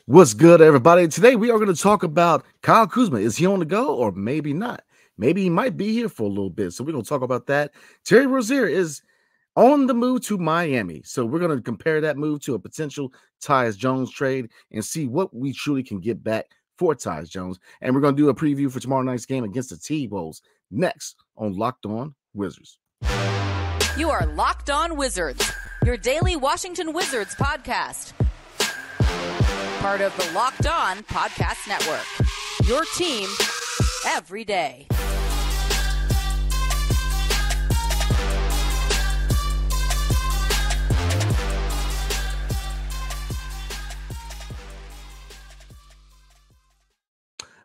What's good, everybody? Today we are going to talk about Kyle Kuzma. Is he on the go or maybe not? Maybe he might be here for a little bit. So we're going to talk about that. Terry Rozier is on the move to Miami. So we're going to compare that move to a potential Tyus Jones trade and see what we truly can get back for Tyus Jones. And we're going to do a preview for tomorrow night's game against the T-Wolves next on Locked On Wizards. You are Locked On Wizards, your daily Washington Wizards podcast. Part of the Locked On Podcast Network, your team every day.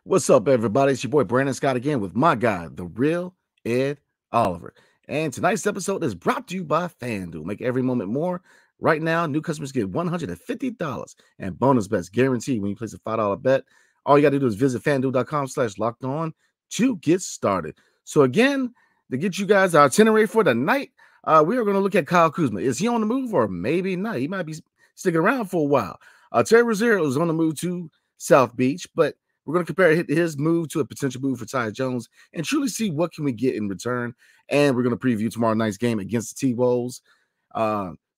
What's up, everybody? It's your boy Brandon Scott again with my guy, the real Ed Oliver. And tonight's episode is brought to you by FanDuel. Make every moment more. Right now, new customers get $150 and bonus bets guaranteed when you place a $5 bet. All you got to do is visit FanDuel.com/lockedon to get started. So again, to get you guys our itinerary for the night, we are going to look at Kyle Kuzma. Is he on the move or maybe not? He might be sticking around for a while. Terry Rozier is on the move to South Beach, but we're going to compare his move to a potential move for Tyus Jones and truly see what can we get in return. And we're going to preview tomorrow night's game against the T-Wolves.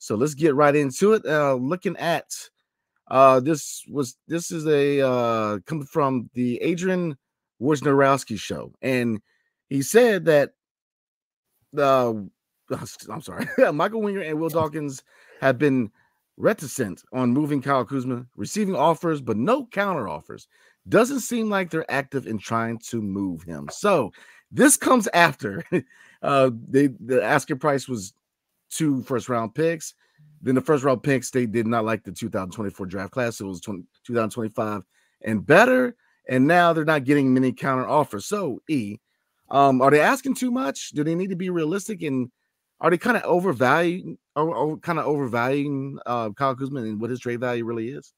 So let's get right into it. Looking at this is a coming from the Adrian Wojnarowski show, and he said that I'm sorry, Michael Winger and Will Dawkins have been reticent on moving Kyle Kuzma, receiving offers but no counter offers. Doesn't seem like they're active in trying to move him. So this comes after the asking price was 2 first-round picks. Then the first-round picks, they did not like the 2024 draft class. So it was 2025 and better. And now they're not getting many counter offers. So, are they asking too much? Do they need to be realistic? And are they kind of overvaluing Kyle Kuzma and what his trade value really is?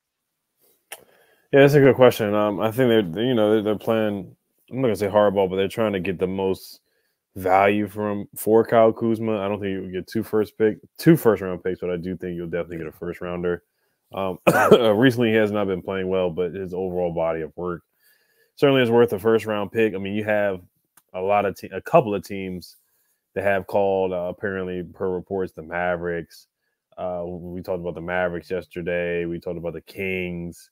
Yeah, that's a good question. I think they're playing. I'm not gonna say hardball, but they're trying to get the most value for Kyle Kuzma. I don't think you'll get two first-round picks, but I do think you'll definitely get a first-rounder. Recently, he has not been playing well, but his overall body of work certainly is worth a first-round pick. I mean, you have a couple of teams that have called, apparently, per reports, the Mavericks. We talked about the Mavericks yesterday. We talked about the Kings.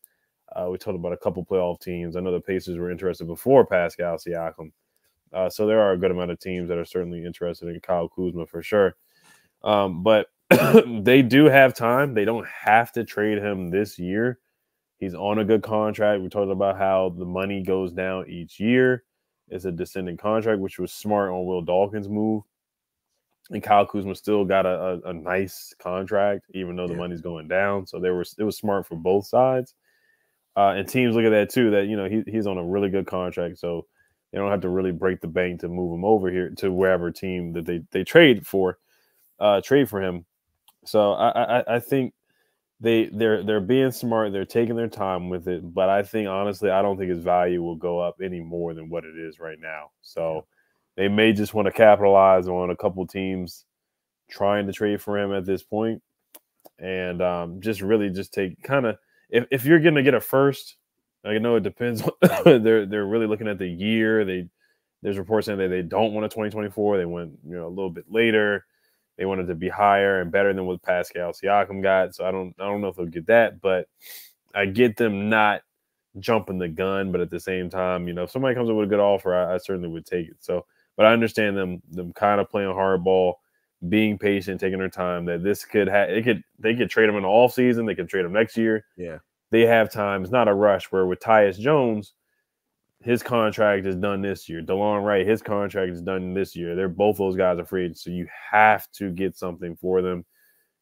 We talked about a couple playoff teams. I know the Pacers were interested before Pascal Siakam. So there are a good amount of teams that are certainly interested in Kyle Kuzma for sure. But they do have time. They don't have to trade him this year. He's on a good contract. We talked about how the money goes down each year. It's a descending contract, which was smart on Will Dawkins' move. And Kyle Kuzma still got a nice contract, even though the money's going down. So it was smart for both sides. And teams look at that too, that, he's on a really good contract. So they don't have to really break the bank to move him over here to wherever team that they trade for him. So I think they're being smart. They're taking their time with it. But I think, honestly, I don't think his value will go up any more than what it is right now. So they may just want to capitalize on a couple teams trying to trade for him at this point. And just take kind of, if you're going to get a first, I know it depends. They're really looking at the year. There's reports saying that they don't want a 2024. They want a little bit later. They want it to be higher and better than what Pascal Siakam got. So I don't know if they'll get that, but I get them not jumping the gun. But at the same time, if somebody comes up with a good offer, I certainly would take it. So, but I understand them kind of playing hardball, being patient, taking their time. That this they could trade him in the off season. They could trade him next year. Yeah. They have time. It's not a rush. Where with Tyus Jones, his contract is done this year. DeLon Wright, his contract is done this year. Both those guys are free agents, so you have to get something for them.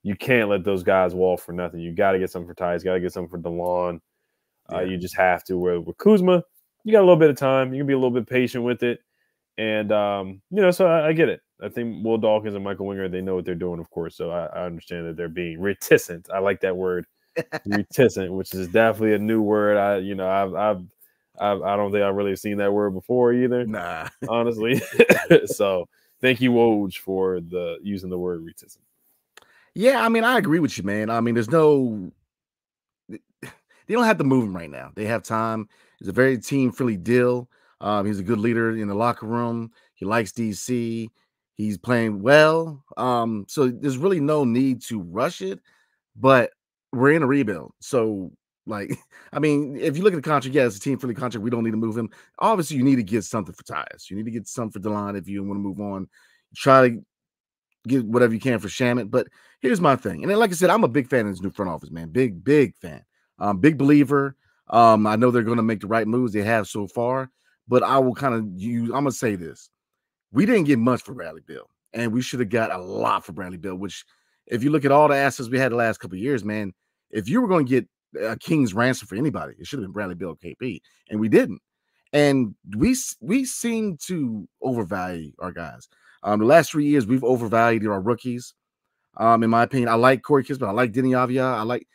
You can't let those guys walk for nothing. You got to get something for Tyus. Got to get something for DeLon. You just have to. Where with Kuzma, you got a little bit of time. You can be a little bit patient with it, and so I get it. I think Will Dawkins and Michael Winger, they know what they're doing, of course. So I understand that they're being reticent. I like that word. Reticent, which is definitely a new word. I don't think I've really seen that word before either. Nah, honestly. So thank you, Woj, for using the word reticent. Yeah, I mean, I agree with you, man. I mean, there's no they don't have to move him right now. They have time. It's a very team-friendly deal. He's a good leader in the locker room. He likes DC. He's playing well. So there's really no need to rush it, but we're in a rebuild. So, like, I mean, if you look at the contract, yeah, it's a team-friendly contract. We don't need to move him. Obviously, you need to get something for Tyus. You need to get something for DeLon if you want to move on. Try to get whatever you can for Shamit. But here's my thing. And then, like I said, I'm a big fan of this new front office, man. Big fan. Big believer. I know they're going to make the right moves. They have so far. But I will kind of I'm going to say this. We didn't get much for Bradley Beal. And we should have got a lot for Bradley Beal, which if you look at all the assets we had the last couple of years, man, if you were going to get a king's ransom for anybody, it should have been Bradley Beal, KP. And we didn't. And we seem to overvalue our guys. The last 3 years, we've overvalued our rookies. In my opinion, I like Corey Kispert. I like Denny Avia. I like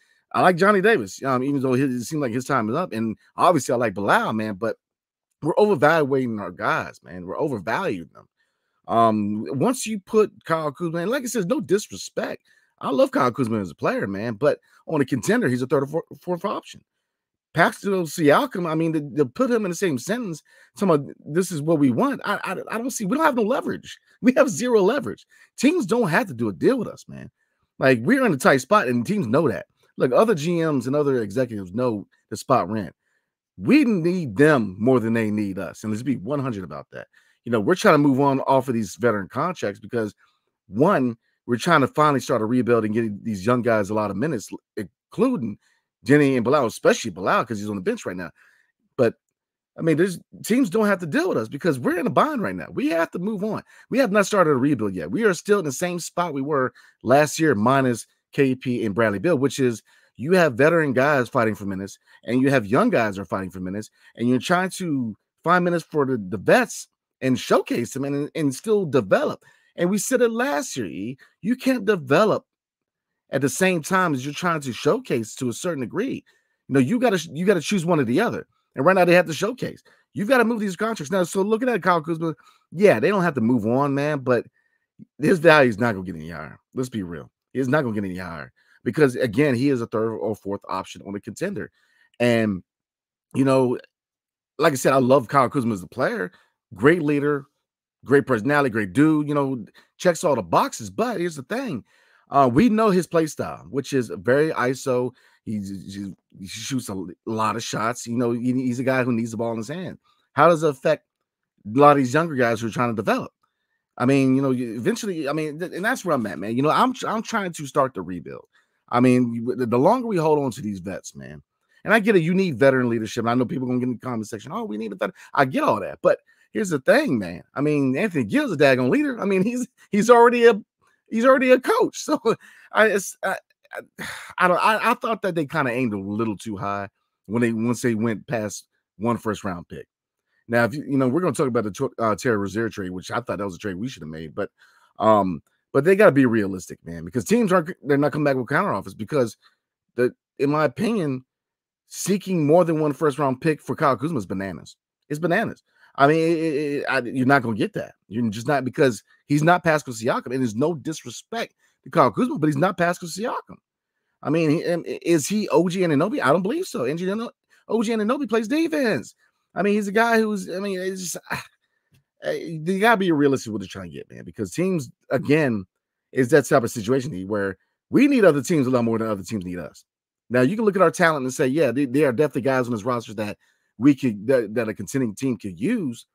Johnny Davis, even though it seemed like his time is up. And obviously, I like Bilal, man. But we're overvaluating our guys, man. We're overvaluing them. Once you put Kyle Kuzma, and like I said, no disrespect. I love Kyle Kuzma as a player, man. But on a contender, he's a third or fourth option. Paxton Siakam, I mean, to put him in the same sentence, talking about this is what we want. I don't see. We don't have no leverage. We have zero leverage. Teams don't have to do a deal with us, man. Like, we're in a tight spot, and teams know that. Look, other GMs and other executives know the spot we're in. We need them more than they need us, and let's be 100 about that. We're trying to move on off of these veteran contracts because, one, we're trying to finally start a rebuild and get these young guys a lot of minutes, including Denny and Bilal, especially Bilal because he's on the bench right now. But, I mean, teams don't have to deal with us because we're in a bind right now. We have to move on. We have not started a rebuild yet. We are still in the same spot we were last year minus KP and Bradley Beal, which is you have veteran guys fighting for minutes and you have young guys that are fighting for minutes, and you're trying to find minutes for the vets and showcase them and still develop. And we said it last year, E. You can't develop at the same time as you're trying to showcase to a certain degree. You got to choose one or the other. And right now they have to showcase. You've got to move these contracts. Now, so looking at Kyle Kuzma, yeah, they don't have to move on, man, but his value is not going to get any higher. Let's be real. It's not going to get any higher because, again, he is a third or fourth option on a contender. And, like I said, I love Kyle Kuzma as a player. Great leader, great personality, great dude, checks all the boxes. But here's the thing. We know his play style, which is very ISO. He shoots a lot of shots. He's a guy who needs the ball in his hand. How does it affect a lot of these younger guys who are trying to develop? I mean, eventually, and that's where I'm at, man. I'm trying to start the rebuild. I mean, the longer we hold on to these vets, man, and I get it, you need veteran leadership. And I know people are going to get in the comment section, oh, we need a veteran. I get all that. But here's the thing, man. I mean, Anthony Gill's a daggone leader. I mean, he's already a coach. So I thought that they kind of aimed a little too high once they went past one first-round pick. Now, if we're going to talk about the Terry Rozier trade, which I thought that was a trade we should have made, but they got to be realistic, man, because teams they're not coming back with counteroffers because in my opinion, seeking more than one first-round pick for Kyle Kuzma is bananas. It's bananas. I mean, you're not going to get that. You're just not, because he's not Pascal Siakam, and there's no disrespect to Kyle Kuzma, but he's not Pascal Siakam. I mean, is he OG Anunoby? I don't believe so. OG Anunoby plays defense. I mean, he's a guy it's just you got to be realistic with what they're trying to get, man, because teams, again, is that type of situation where we need other teams a lot more than other teams need us. Now, you can look at our talent and say, yeah, there are definitely guys on this roster that that a contending team could use.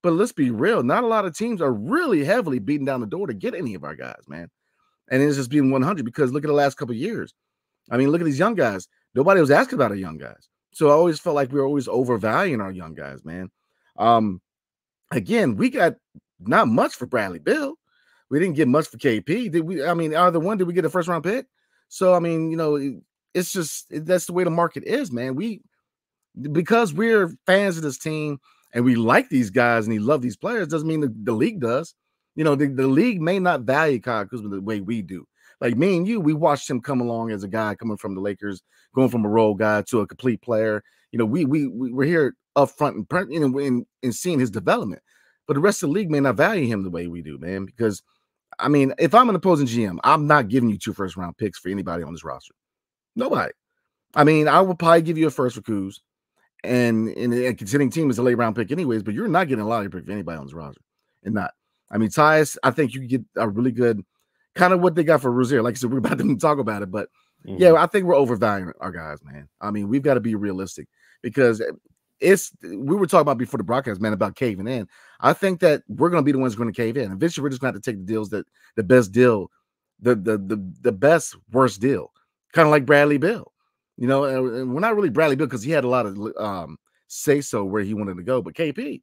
But let's be real. Not a lot of teams are really heavily beating down the door to get any of our guys, man. And it's just being 100 because look at the last couple of years. I mean, look at these young guys. Nobody was asking about our young guys. So I always felt like we were always overvaluing our young guys, man. Again, we got not much for Bradley Beal. We didn't get much for KP. Did we? I mean, either one, did we get a first round pick? So, I mean, it's just, that's the way the market is, man. Because we're fans of this team and we like these guys and we love these players, doesn't mean the league does. The league may not value Kyle Kuzma the way we do. Like me and you, we watched him come along as a guy coming from the Lakers, going from a role guy to a complete player. We're here up front and seeing his development. But the rest of the league may not value him the way we do, man. Because, I mean, if I'm an opposing GM, I'm not giving you 2 first-round picks for anybody on this roster. Nobody. I mean, I would probably give you a first for Kuz, and a contending team is a late round pick anyways, but you're not getting a lottery pick for anybody on this roster. And not. I mean, Tyus, I think you get a really good kind of what they got for Rozier. Like I said, we're about to talk about it, but yeah, I think we're overvaluing our guys, man. I mean, we've got to be realistic because we were talking about before the broadcast, man, about caving in. I think that we're going to be the ones going to cave in. Eventually, we're just going to have to take the deals that the best deal, the best worst deal, kind of like Bradley Beal. You know, and we're not really Bradley Beal because he had a lot of say so where he wanted to go, but KP,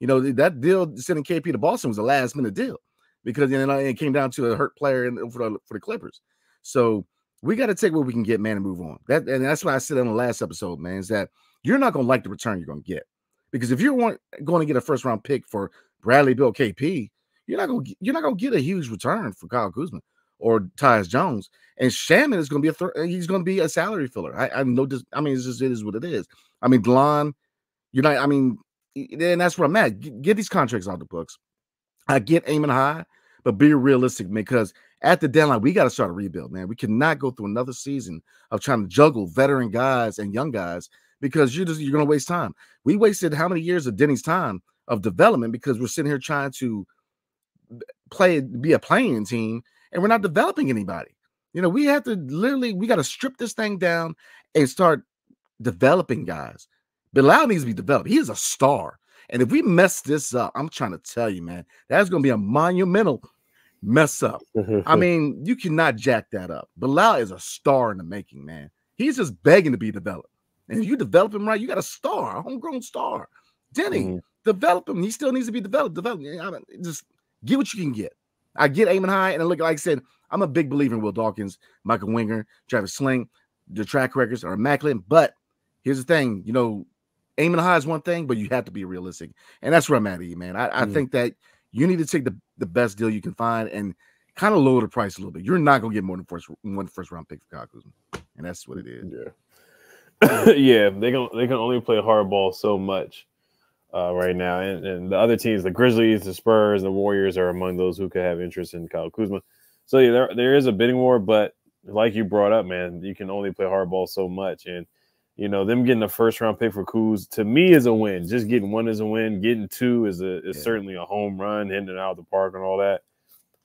you know, that deal sending KP to Boston was a last minute deal because it came down to a hurt player for the Clippers. So we got to take what we can get, man, and move on. And that's why I said on the last episode, man, is that you're not going to like the return you're going to get because if you're going to get a first round pick for Bradley Beal, KP, you're not going to get a huge return for Kyle Kuzma or Tyus Jones. And Shaman is going to be he's going to be a salary filler. I know this. I mean, it is what it is. I mean, Delon, you're not. I mean, and that's where I'm at. Get these contracts off the books. I get aiming high, but be realistic because at the deadline, we got to start a rebuild, man. We cannot go through another season of trying to juggle veteran guys and young guys because you're going to waste time. We wasted how many years of Denny's time of development because we're sitting here trying to be a playing team and we're not developing anybody. You know, we got to strip this thing down and start developing guys. Bilal needs to be developed. He is a star. And if we mess this up, I'm trying to tell you, man, that's going to be a monumental mess up. I mean, you cannot jack that up. Bilal is a star in the making, man. He's just begging to be developed. And if you develop him right, you got a star, a homegrown star. Denny, develop him. He still needs to be developed. I mean, just get what you can get. I get aiming high. And look, like I said, I'm a big believer in Will Dawkins, Michael Winger, Travis Sling. The track records are immaculate. But here's the thing, you know, aiming high is one thing, but you have to be realistic. And that's where I'm at, man. I think that you need to take the best deal you can find and kind of lower the price a little bit. You're not going to get more than one first round pick for Kyle Kuzma. And that's what it is. Yeah. Yeah, they can only play hardball so much right now. And the other teams, the Grizzlies, the Spurs, the Warriors are among those who could have interest in Kyle Kuzma. So yeah, there is a bidding war, but like you brought up, man, you can only play hardball so much. And you know, them getting a first round pick for Kuz to me is a win. Just getting one is a win. Getting two is certainly a home run, hitting it out of the park and all that.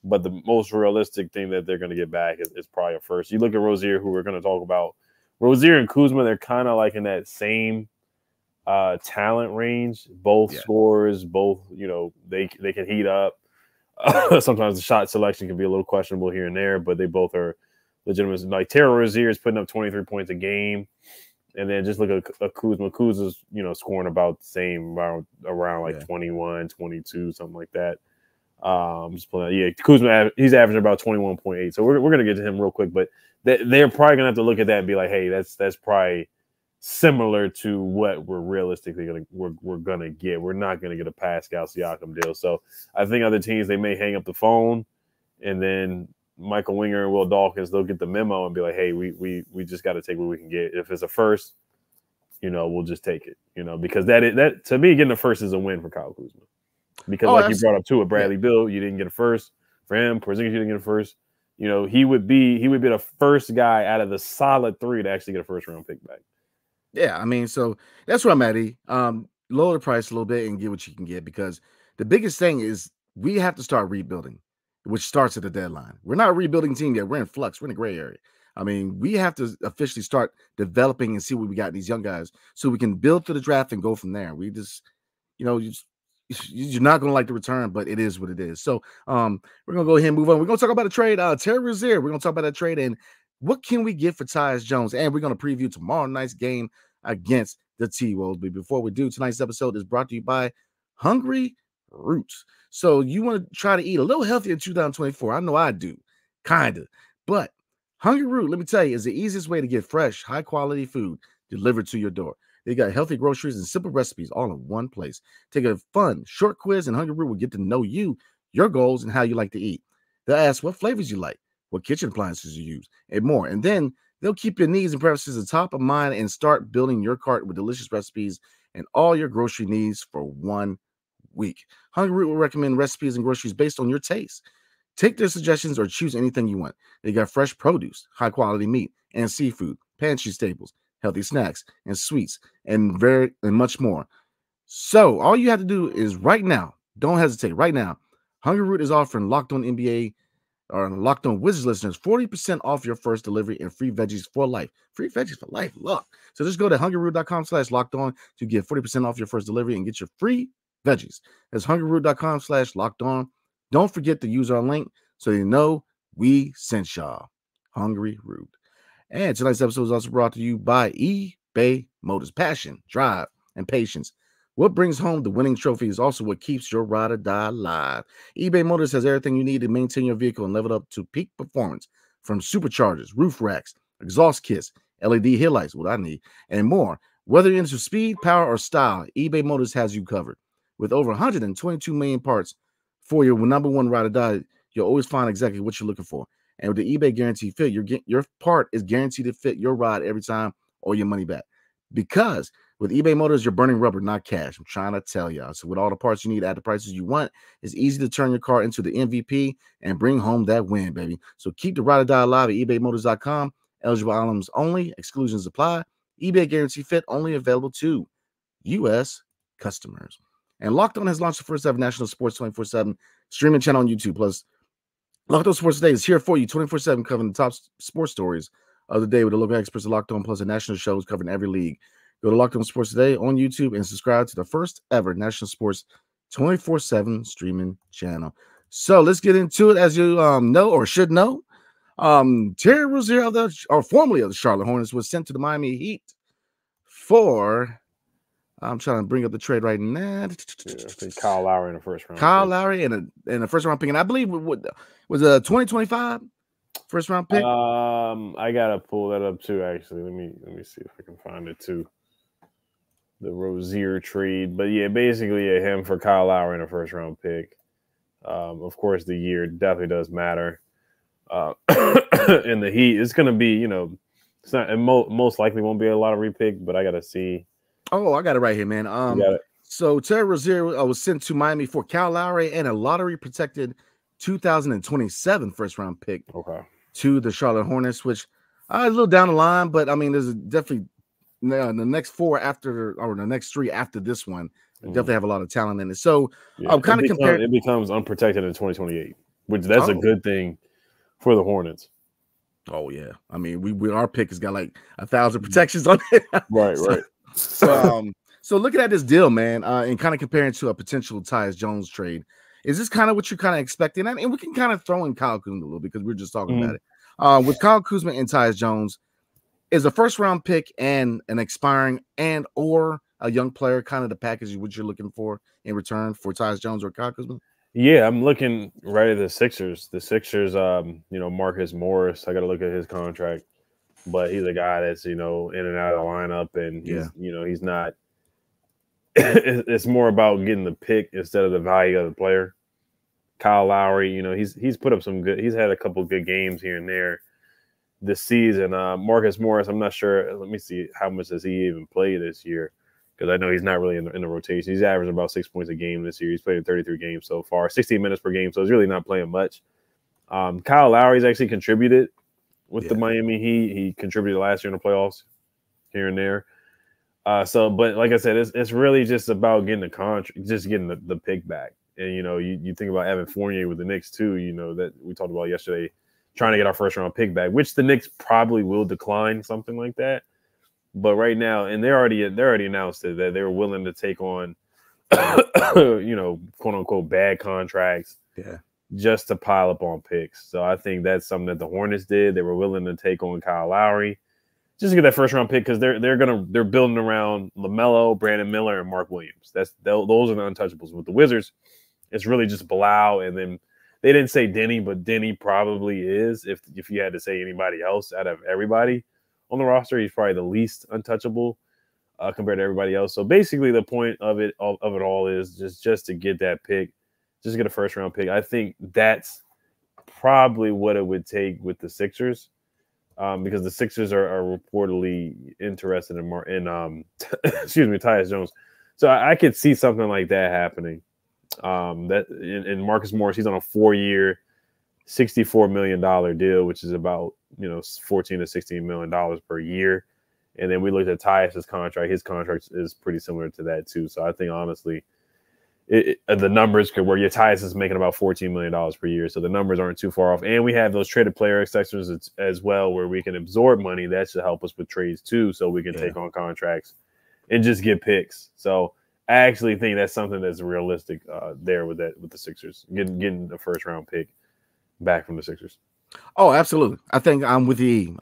But the most realistic thing that they're going to get back is probably a first. You look at Rozier, who we're going to talk about. Rozier and Kuzma, they're kind of like in that same talent range. Both scorers, both, you know, they can heat up. Sometimes the shot selection can be a little questionable here and there, but they both are legitimate. Like Terry Rozier is putting up 23 points a game. And then just look at Kuzma. Kuzma's, you know, scoring about the same around like 21, 22, something like that. Just pulling out. Yeah, Kuzma, he's averaging about 21.8. So we're going to get to him real quick. But they're probably going to have to look at that and be like, hey, that's probably similar to what we're realistically we're going to get. We're not going to get a Pascal Siakam deal. So I think other teams, they may hang up the phone and then Michael Winger and Will Dawkins, they'll get the memo and be like, hey, we just got to take what we can get. If it's a first, you know, we'll just take it, you know, because that to me, getting a first is a win for Kyle Kuzma. Because you brought up too, with Bradley Beal, you didn't get a first. For him, Porzingis, you didn't get a first. You know, he would be the first guy out of the solid three to actually get a first round pick back. Yeah, I mean, so that's where I'm at. Lower the price a little bit and get what you can get because the biggest thing is we have to start rebuilding, which starts at the deadline. We're not a rebuilding team yet. We're in flux. We're in a gray area. I mean, we have to officially start developing and see what we got in these young guys so we can build through the draft and go from there. We just, you know, you're not going to like the return, but it is what it is. So we're going to go ahead and move on. We're going to talk about a trade. Terry Rozier. We're going to talk about that trade and what can we get for Tyus Jones? And we're going to preview tomorrow night's game against the T-Wolves. But before we do, tonight's episode is brought to you by Hungryroot. So you want to try to eat a little healthier in 2024. I know I do, kind of. But Hungryroot, let me tell you, is the easiest way to get fresh, high-quality food delivered to your door. They got healthy groceries and simple recipes all in one place. Take a fun, short quiz, and Hungryroot will get to know you, your goals, and how you like to eat. They'll ask what flavors you like, what kitchen appliances you use, and more. And then they'll keep your needs and preferences at top of mind and start building your cart with delicious recipes and all your grocery needs for 1 week. Hungryroot will recommend recipes and groceries based on your taste. Take their suggestions or choose anything you want. They got fresh produce, high quality meat, and seafood, pantry staples, healthy snacks, and sweets, and much more. So all you have to do is right now, don't hesitate, right now, Hungryroot is offering Locked On NBA or Locked On Wizards listeners 40% off your first delivery and free veggies for life. Free veggies for life, look. So just go to hungryroot.com/lockedon to get 40% off your first delivery and get your free veggies. That's hungryroot.com/lockedon. Don't forget to use our link so you know we sent y'all. Hungryroot. And tonight's episode is also brought to you by eBay Motors. Passion, drive, and patience. What brings home the winning trophy is also what keeps your ride or die alive. eBay Motors has everything you need to maintain your vehicle and level it up to peak performance, from superchargers, roof racks, exhaust kits, LED headlights, what I need, and more. Whether you're into speed, power, or style, eBay Motors has you covered. With over 122 million parts for your number one ride or die, you'll always find exactly what you're looking for. And with the eBay Guarantee Fit, your part is guaranteed to fit your ride every time or your money back. Because with eBay Motors, you're burning rubber, not cash. I'm trying to tell y'all. So with all the parts you need at the prices you want, it's easy to turn your car into the MVP and bring home that win, baby. So keep the ride or die alive at ebaymotors.com. Eligible items only. Exclusions apply. eBay Guarantee Fit only available to U.S. customers. And Locked On has launched the first ever national sports 24/7 streaming channel on YouTube. Plus, Locked On Sports Today is here for you 24/7, covering the top sports stories of the day with the local experts at Locked On, plus the national shows covering every league. Go to Locked On Sports Today on YouTube and subscribe to the first ever national sports 24/7 streaming channel. So let's get into it. As you know or should know, Terry Rozier, formerly of the Charlotte Hornets, was sent to the Miami Heat for. I'm trying to bring up the trade right now. Yeah, I think Kyle Lowry in the first round. Kyle Lowry in a first round pick, and I believe it was a 2025 first round pick. I gotta pull that up too. Actually, let me see if I can find it too. The Rozier trade, but yeah, basically him for Kyle Lowry in a first round pick. Of course, the year definitely does matter. In the Heat, it's gonna be, it's not. It most likely won't be a lot of repick, but I gotta see. Oh, I got it right here, man. So Terry Rozier was sent to Miami for Kyle Lowry and a lottery-protected 2027 first-round pick to the Charlotte Hornets, which a little down the line, but I mean, there's definitely the next the next three after this one definitely have a lot of talent in it. So I'm kind of comparing. It becomes unprotected in 2028, which that's a good thing for the Hornets. Oh yeah, I mean, our pick has got like 1,000 protections on it. Right. So looking at this deal, man, and kind of comparing to a potential Tyus Jones trade, is this kind of what you're kind of expecting? And we can kind of throw in Kyle Kuzma a little because we're just talking about it. With Kyle Kuzma and Tyus Jones, is a first round pick and an expiring and or a young player kind of the package what you're looking for in return for Tyus Jones or Kyle Kuzma? Yeah, I'm looking right at the Sixers. The Sixers, Marcus Morris, I got to look at his contract. But he's a guy that's, in and out of the lineup, and he's not. It's more about getting the pick instead of the value of the player. Kyle Lowry, he's put up some good. He's had a couple good games here and there this season. Marcus Morris, I'm not sure. Let me see how much does he even play this year, because I know he's not really in the rotation. He's averaging about 6 points a game this year. He's played in 33 games so far, 16 minutes per game, so he's really not playing much. Kyle Lowry's actually contributed. With the Miami Heat, he contributed last year in the playoffs, here and there. But like I said, it's really just about getting the contract, just getting the pick back. And you think about Evan Fournier with the Knicks too. That we talked about yesterday, trying to get our first round pick back, which the Knicks probably will decline something like that. But right now, and they already announced it that they were willing to take on, quote unquote bad contracts. Yeah. Just to pile up on picks. So I think that's something that the Hornets did. They were willing to take on Kyle Lowry just to get that first round pick, because they're building around LaMelo, Brandon Miller, and Mark Williams. Those are the untouchables. With the Wizards, it's really just Bilal, and then they didn't say Denny, but Denny probably is. If you had to say anybody else out of everybody on the roster, he's probably the least untouchable compared to everybody else. So basically, the point of it all is just to get that pick. Just get a first-round pick. I think that's probably what it would take with the Sixers, because the Sixers are reportedly interested in Tyus Jones. So I could see something like that happening. And Marcus Morris, he's on a 4-year, $64 million deal, which is about $14 to $16 million per year. And then we looked at Tyus' contract. His contract is pretty similar to that too. So I think honestly, the numbers could work. Tyus is making about $14 million per year, so the numbers aren't too far off. And we have those traded player exceptions as well, where we can absorb money. That should help us with trades too, so we can take on contracts and just get picks. So I actually think that's something that's realistic there with the Sixers, getting the first round pick back from the Sixers. Oh, absolutely. I think I'm with you.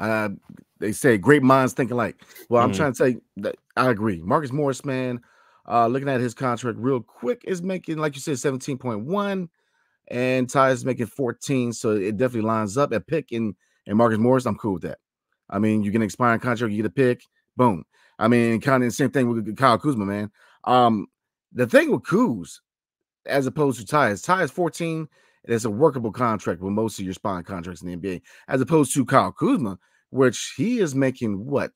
They say great minds think alike. Well, I'm trying to say that I agree. Marcus Morris, man, looking at his contract real quick, is making, like you said, 17.1, and Ty is making 14. So it definitely lines up. A pick in Marcus Morris, I'm cool with that. I mean, you get an expiring contract, you get a pick, boom. I mean, kind of the same thing with Kyle Kuzma, man. The thing with Kuz, as opposed to Ty is 14. It's a workable contract with most of your spine contracts in the NBA, as opposed to Kyle Kuzma, which he is making what,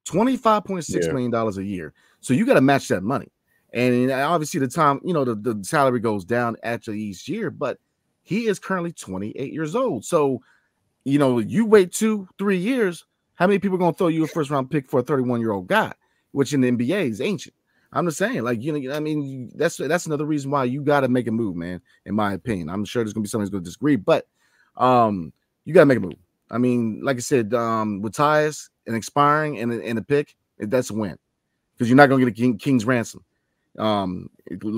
$25.6 million a year. So you got to match that money. And obviously the time, the salary goes down after each year, but he is currently 28 years old. So, you wait 2-3 years, how many people are going to throw you a first round pick for a 31-year-old guy, which in the NBA is ancient? I'm just saying, that's another reason why you got to make a move, man, in my opinion. I'm sure there's going to be someone who's going to disagree, but you got to make a move. I mean, like I said, with Tyus and expiring and a pick, that's a win, because you're not going to get a king's ransom.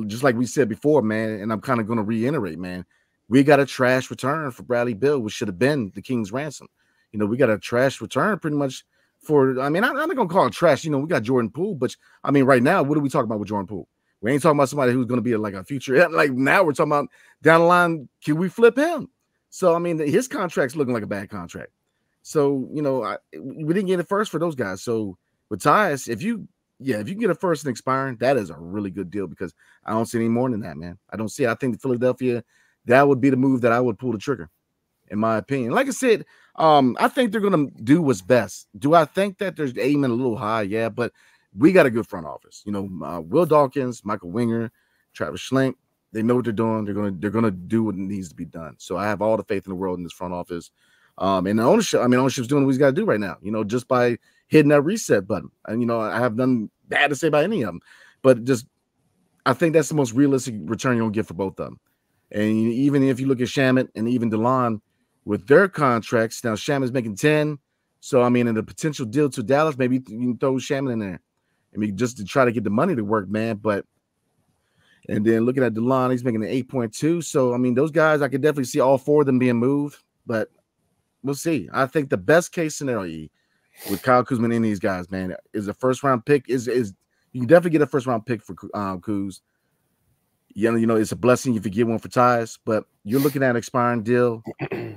Just like we said before, man, and I'm kind of going to reiterate, man, we got a trash return for Bradley Beal, which should have been the king's ransom. We got a trash return pretty much for, I'm not going to call it trash. We got Jordan Poole, but I mean, right now, what are we talking about with Jordan Poole? We ain't talking about somebody who's going to be like a future. Like now we're talking about down the line, can we flip him? So, I mean, his contract's looking like a bad contract. So, we didn't get it first for those guys. So with Tyus, if you get a first and expiring, that is a really good deal, because I don't see any more than that, man. I don't see it. I think Philadelphia, that would be the move that I would pull the trigger, in my opinion. Like I said, I think they're going to do what's best. Do I think that they're aiming a little high? Yeah, but we got a good front office. Will Dawkins, Michael Winger, Travis Schlenk, they know what they're doing. They're gonna do what needs to be done. So I have all the faith in the world in this front office. And the ownership's doing what he's got to do right now, just by hitting that reset button. And, I have nothing bad to say about any of them, but just, I think that's the most realistic return you're going to get for both of them. And even if you look at Shamet and even DeLon with their contracts, now Shamet's making 10. So, I mean, in the potential deal to Dallas, maybe you can throw Shamet in there. I mean, just to try to get the money to work, man. And then looking at DeLon, he's making an 8.2. So, I mean, those guys, I could definitely see all four of them being moved, but we'll see. I think the best case scenario with Kyle Kuzma and any of these guys, man, is a first round pick. Is you can definitely get a first round pick for Kuz. It's a blessing if you get one for Tyus, but you're looking at an expiring deal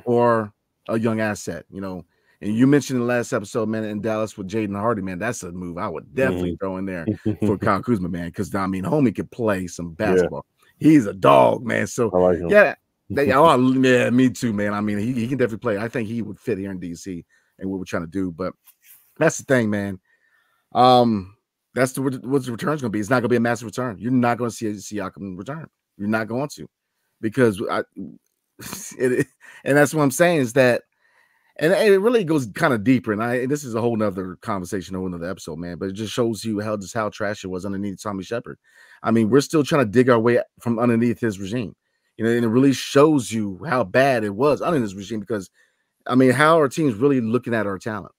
or a young asset. And you mentioned in the last episode, man, in Dallas with Jaden Hardy, man, that's a move I would definitely throw in there for Kyle Kuzma, man, because I mean, homie could play some basketball. Yeah. He's a dog, man. So I like him. Yeah, me too, man. I mean, he can definitely play. I think he would fit here in DC and what we're trying to do. But that's the thing, man. That's what the return's going to be. It's not going to be a massive return. You're not going to see a Siakam return. You're not going to, because and that's what I'm saying is that, and it really goes kind of deeper. And this is a whole nother conversation, a whole nother episode, man. But it just shows you how trash it was underneath Tommy Shepard. I mean, we're still trying to dig our way from underneath his regime. And it really shows you how bad it was under this regime, because, I mean, how are teams really looking at our talent?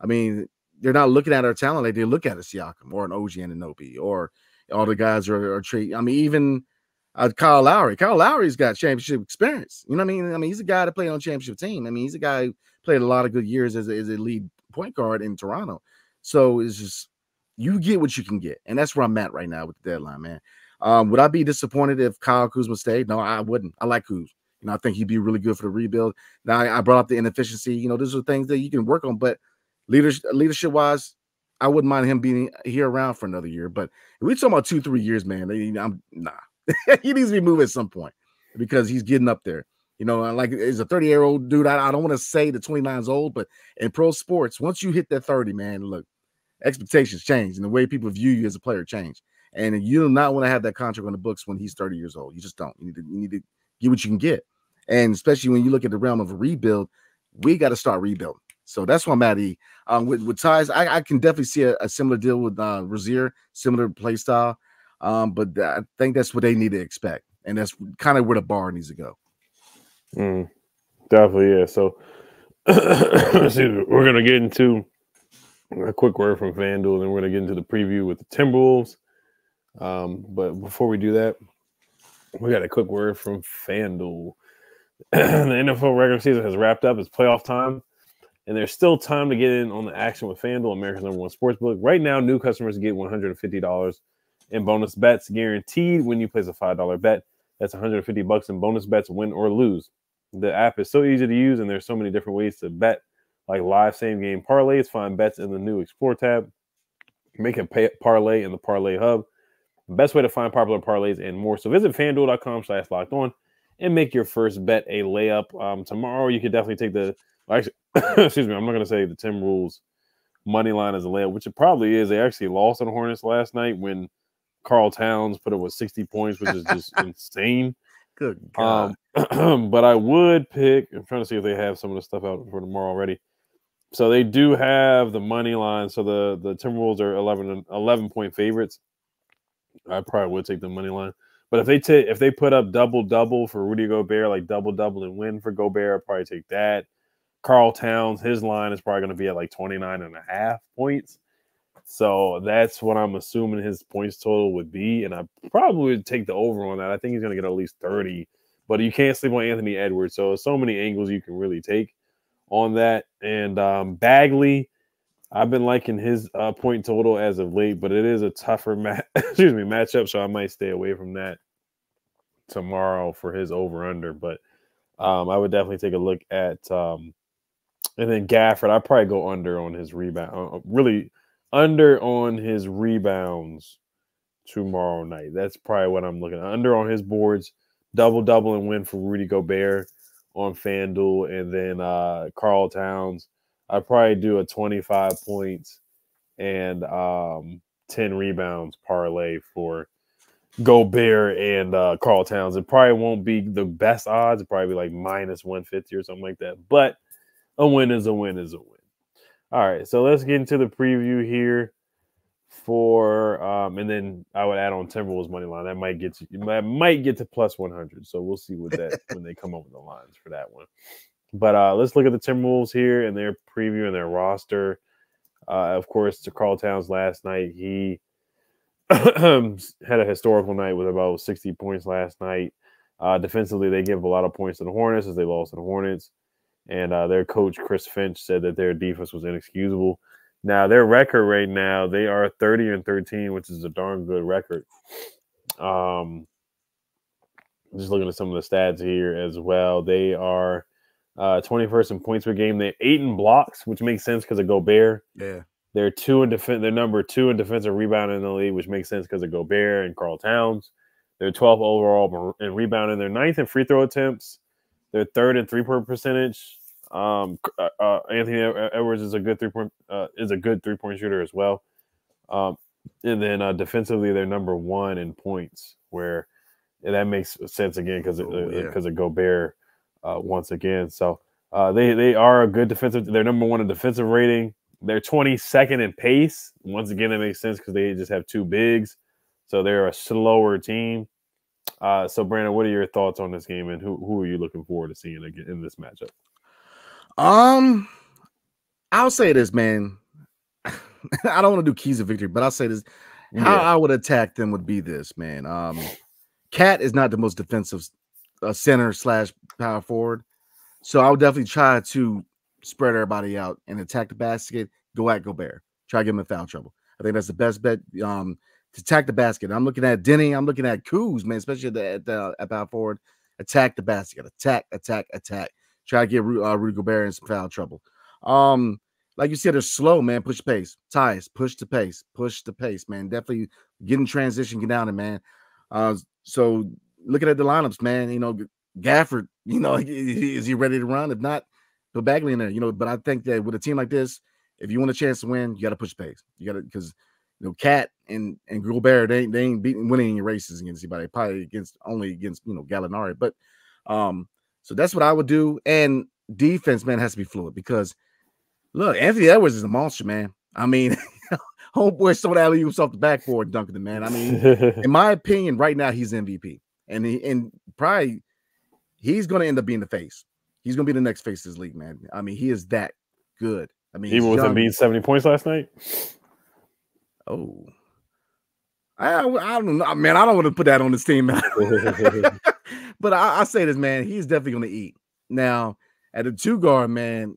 I mean, they're not looking at our talent like they look at a Siakam or an OG Anunoby or all the guys are trade. I mean, even Kyle Lowry. Kyle Lowry's got championship experience. You know what I mean? I mean, he's a guy that played on a championship team. I mean, he's a guy who played a lot of good years as a lead point guard in Toronto. So it's just, you get what you can get. And that's where I'm at right now with the deadline, man. Would I be disappointed if Kyle Kuzma stayed? No, I wouldn't. I like Kuz. I think he'd be really good for the rebuild. Now, I brought up the inefficiency. Those are things that you can work on. But leadership-wise, I wouldn't mind him being here around for another year. But if we're talking about 2-3 years, man, I'm nah. He needs to be moved at some point, because he's getting up there. Like, as a 30-year-old dude, I don't want to say that 29 is old, but in pro sports, once you hit that 30, man, look, expectations change and the way people view you as a player change. And you do not want to have that contract on the books when he's 30 years old. You just don't. You need to get what you can get. And especially when you look at the realm of a rebuild, we got to start rebuilding. So that's why I'm at E. With Tyus, I can definitely see a similar deal with Rozier, similar play style. But I think that's what they need to expect. And that's kind of where the bar needs to go. Definitely, yeah. So we're going to get into a quick word from FanDuel, and then we're going to get into the preview with the Timberwolves. But before we do that, we got a quick word from FanDuel. The NFL regular season has wrapped up. It's playoff time, and there's still time to get in on the action with FanDuel, America's #1 sportsbook. Right now, new customers get $150 in bonus bets guaranteed when you place a $5 bet. That's $150 in bonus bets, win or lose. The app is so easy to use, and there's so many different ways to bet, like live same-game parlays. Find bets in the new Explore tab. Make a parlay in the Parlay Hub. Best way to find popular parlays and more. So visit FanDuel.com/lockedon and make your first bet a layup. Tomorrow, you could definitely take the excuse me, I'm not going to say the Timberwolves money line as a layup, which it probably is. They actually lost to the Hornets last night when Karl Towns put up with 60 points, which is just insane. Good God. But I would pick, I'm trying to see if they have some of the stuff out for tomorrow already. So they do have the money line. So the Timberwolves are 11-point favorites. I probably would take the money line. But if they put up double-double for Rudy Gobert, like double-double and win for Gobert, I'd probably take that. Karl Towns, his line is probably going to be at like 29.5 points. So that's what I'm assuming his points total would be. And I probably would take the over on that. I think he's going to get at least 30. But you can't sleep on Anthony Edwards. So many angles you can really take on that. And Bagley, I've been liking his point total as of late, but it is a tougher matchup, so I might stay away from that tomorrow for his over-under. But I would definitely take a look at and then Gafford, I'd probably go under on his rebound, really under on his rebounds tomorrow night. That's probably what I'm looking at. Under on his boards, double and win for Rudy Gobert on FanDuel, and then Karl Towns. I'd probably do a 25 points and 10 rebounds parlay for Gobert and Karl Towns. It probably won't be the best odds. It'd probably be like minus 150 or something like that. But a win is a win is a win. All right, so let's get into the preview here for and then I would add on Timberwolves money line. That might get to plus 100. So we'll see what that when they come up with the lines for that one. But let's look at the Timberwolves here and their preview and their roster. Of course, to Karl Towns last night, he had a historical night with about 60 points last night. Defensively, they give a lot of points to the Hornets as they lost to the Hornets. And their coach, Chris Finch, said that their defense was inexcusable. Now, their record right now, they are 30-13, which is a darn good record. Just looking at some of the stats here as well. They are 21st in points per game. They're 8 in blocks, which makes sense because of Gobert. Yeah. They're 2 in defense. They're number 2 in defensive rebounding in the league, which makes sense because of Gobert and Karl Towns. They're 12th overall in rebounding. They're 9th in free throw attempts. They're 3rd in three-point percentage. Anthony Edwards is a good three-point shooter as well. And then defensively, they're number 1 in points, where that makes sense again because of Gobert once again. So they are a good defensive. They're number 1 in defensive rating. They're 22nd in pace. Once again, that makes sense because they just have 2 bigs, so they're a slower team. So, Brandon, what are your thoughts on this game, and who are you looking forward to seeing again in this matchup? I'll say this, man. I don't want to do keys of victory, but I'll say this. How I would attack them would be this, man. Cat is not the most defensive center / power forward, so I would definitely try to spread everybody out and attack the basket. Go at Gobert. Try to get him in foul trouble. I think that's the best bet. To attack the basket. I'm looking at Denny. I'm looking at Kuz, man, especially at power forward. Attack the basket. Attack. Try to get Rudy Gobert in some foul trouble. Like you said, they're slow, man. Push the pace. Tyus, push the pace, man. Definitely get in transition, get down it, man. So looking at the lineups, man, Gafford, is he ready to run? If not, put Bagley in there, but I think that with a team like this, if you want a chance to win, you got to push the pace. You got to, because Cat and Gobert, they ain't winning any races against anybody. Probably only against Gallinari. But so that's what I would do. And defense, man, has to be fluid because look, Anthony Edwards is a monster, man. I mean, homeboy stole alley-oops off the backboard, dunking the man. I mean, in my opinion, right now he's MVP, and probably he's going to end up being the face. He's going to be the next face of this league, man. I mean, he is that good. I mean, even with him being 70 points last night. Oh, I don't know, man. I don't want to put that on this team, man. But I say this, man. He's definitely going to eat. Now, at a 2-guard, man,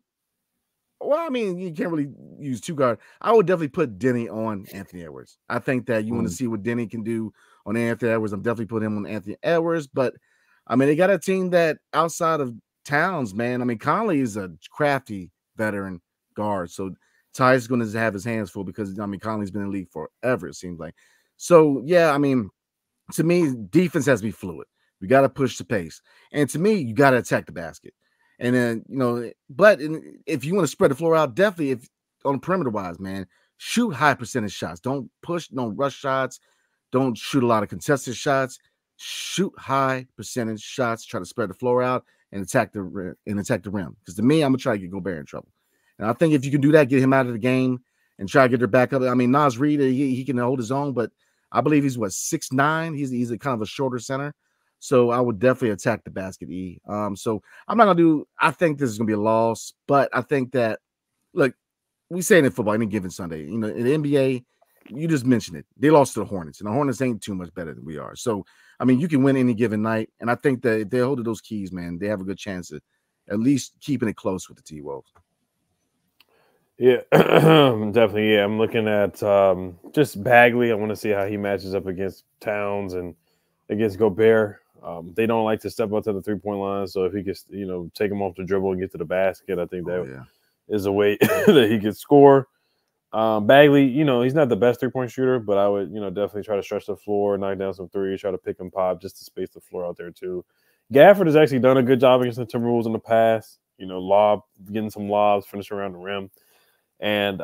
well, I mean, you can't really use 2-guard. I would definitely put Denny on Anthony Edwards. I think that you want to see what Denny can do on Anthony Edwards. I'm definitely putting him on Anthony Edwards. But, I mean, they got a team that outside of Towns, man, I mean, Conley is a crafty veteran guard. So, Tyus is going to have his hands full because, I mean, Conley's been in the league forever, it seems like. So, yeah, I mean, to me, defense has to be fluid. We got to push the pace. And to me, you got to attack the basket. And then, you know, but if you want to spread the floor out, definitely if on perimeter wise, man, shoot high percentage shots. Don't push, don't rush shots. Don't shoot a lot of contested shots. Shoot high percentage shots. Try to spread the floor out and attack the rim. Because to me, I'm gonna try to get Gobert in trouble. And I think if you can do that, get him out of the game and try to get her back up. I mean, Naz Reid, he can hold his own, but I believe he's 6'9". He's a kind of a shorter center. So I would definitely attack the basket, E. So I'm not gonna I think this is gonna be a loss, but I think that look, we say it in football any given Sunday. You know, in the NBA, you just mentioned it. They lost to the Hornets, and the Hornets ain't too much better than we are. So I mean, you can win any given night, and I think that if they hold to those keys, man, they have a good chance of at least keeping it close with the T-Wolves. Yeah, definitely. Yeah, I'm looking at just Bagley. I want to see how he matches up against Towns and against Gobert. They don't like to step up to the 3-point line, so if he gets, you know, take him off the dribble and get to the basket, I think that is a way that he could score. Bagley, you know, he's not the best 3-point shooter, but I would, you know, definitely try to stretch the floor, knock down some threes, try to pick and pop just to space the floor out there too. Gafford has actually done a good job against the Timberwolves in the past, you know, getting some lobs, finishing around the rim. And,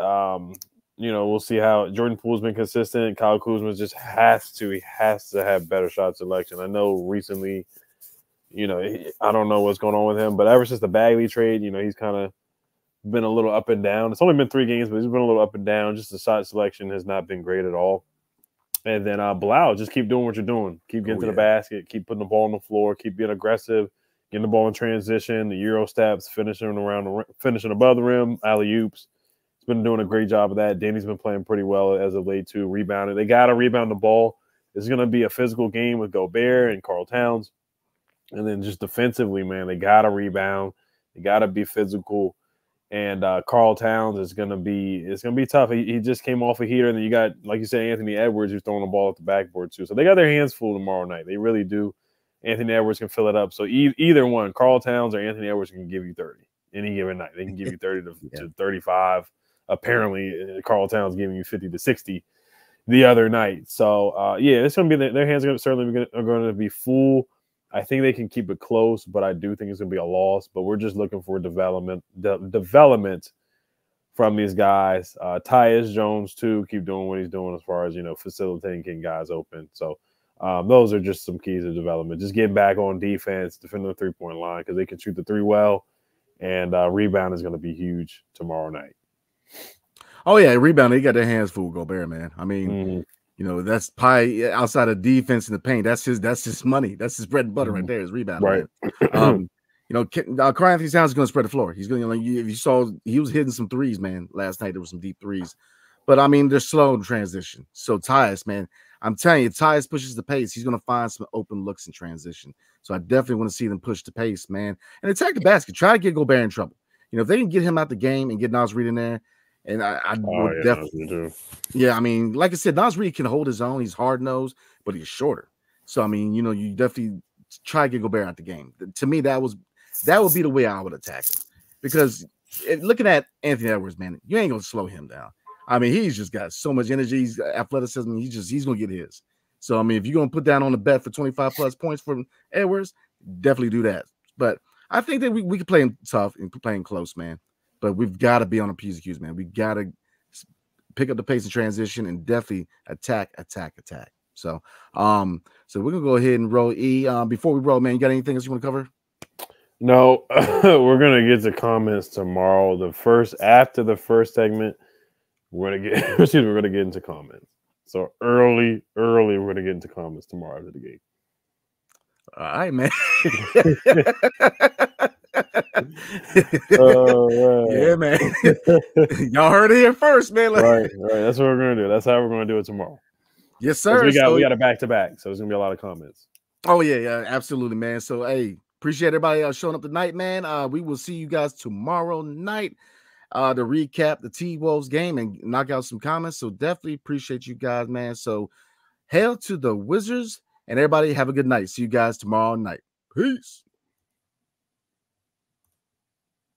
you know, we'll see how Jordan Poole's been consistent. Kyle Kuzma just has to have better shot selection. I know recently, you know, I don't know what's going on with him, but ever since the Bagley trade, you know, he's kind of been a little up and down. It's only been 3 games, but he's been a little up and down. Just the shot selection has not been great at all. And then Bilal, just keep doing what you're doing. Keep getting to the basket. Keep putting the ball on the floor. Keep being aggressive. Getting the ball in transition. The Euro steps. Finishing above the rim. Alley-oops. He's been doing a great job of that. Danny's been playing pretty well as of late too. Rebounding. They got to rebound the ball. It's going to be a physical game with Gobert and Karl Towns. And then just defensively, man, they got to rebound. They got to be physical. And Karl Towns it's gonna be tough. He just came off a heater, and then you got, like you said, Anthony Edwards who's throwing the ball at the backboard too. So they got their hands full tomorrow night. They really do. Anthony Edwards can fill it up. So either one, Karl Towns or Anthony Edwards can give you 30 any given night. They can give you 30 to 35. Apparently, Karl Towns giving you 50 to 60 the other night. So yeah, it's gonna be their hands are certainly going to be full. I think they can keep it close, but I do think it's going to be a loss. But we're just looking for development from these guys. Tyus Jones, too, keep doing what he's doing as far as, you know, facilitating, getting guys open. So those are just some keys of development. Just getting back on defense, defending the 3-point line because they can shoot the 3 well. And rebound is going to be huge tomorrow night. Oh, yeah, rebound. They got their hands full, Gobert, man. I mean, you know, that's pie outside of defense in the paint. That's his money. That's his bread and butter right there. Is rebounding. Right. You know, Karl Anthony Towns is going to spread the floor. He's going to, like, if you saw, he was hitting some threes, man. Last night there were some deep threes, but I mean they're slow in transition. So Tyus, man, I'm telling you, Tyus pushes the pace. He's going to find some open looks in transition. So I definitely want to see them push the pace, man, and attack the basket. Try to get Gobert in trouble. You know, if they can get him out the game and get Naz Reid in there. And I would definitely, yeah. I mean, like I said, Naz Reid can hold his own. He's hard nosed, but he's shorter. So I mean, you know, you definitely try to get Gobert out the game. To me, that would be the way I would attack him, because looking at Anthony Edwards, man, you ain't gonna slow him down. I mean, he's just got so much energy, he's athleticism. He's gonna get his. So I mean, if you're gonna put down on the bet for 25 plus points for Edwards, definitely do that. But I think that we can play him tough and play him close, man. But we've got to be on a P's and Q's, man. We got to pick up the pace of transition and definitely attack. So, so we're gonna go ahead and roll E. Before we roll, man, you got anything else you want to cover? No, we're gonna get to comments tomorrow. After the first segment, we're gonna get we're gonna get into comments. So early, we're gonna get into comments tomorrow after the game. All right, man. Yeah, man. Y'all heard it here first, man. Right. That's what we're gonna do. That's how we're gonna do it tomorrow. Yes, sir. We got a back-to-back, so there's gonna be a lot of comments. Oh yeah, absolutely, man. So hey, appreciate everybody showing up tonight, man. We will see you guys tomorrow night to recap the T-Wolves game and knock out some comments. So definitely appreciate you guys, man. So hail to the Wizards and everybody have a good night. See you guys tomorrow night. Peace.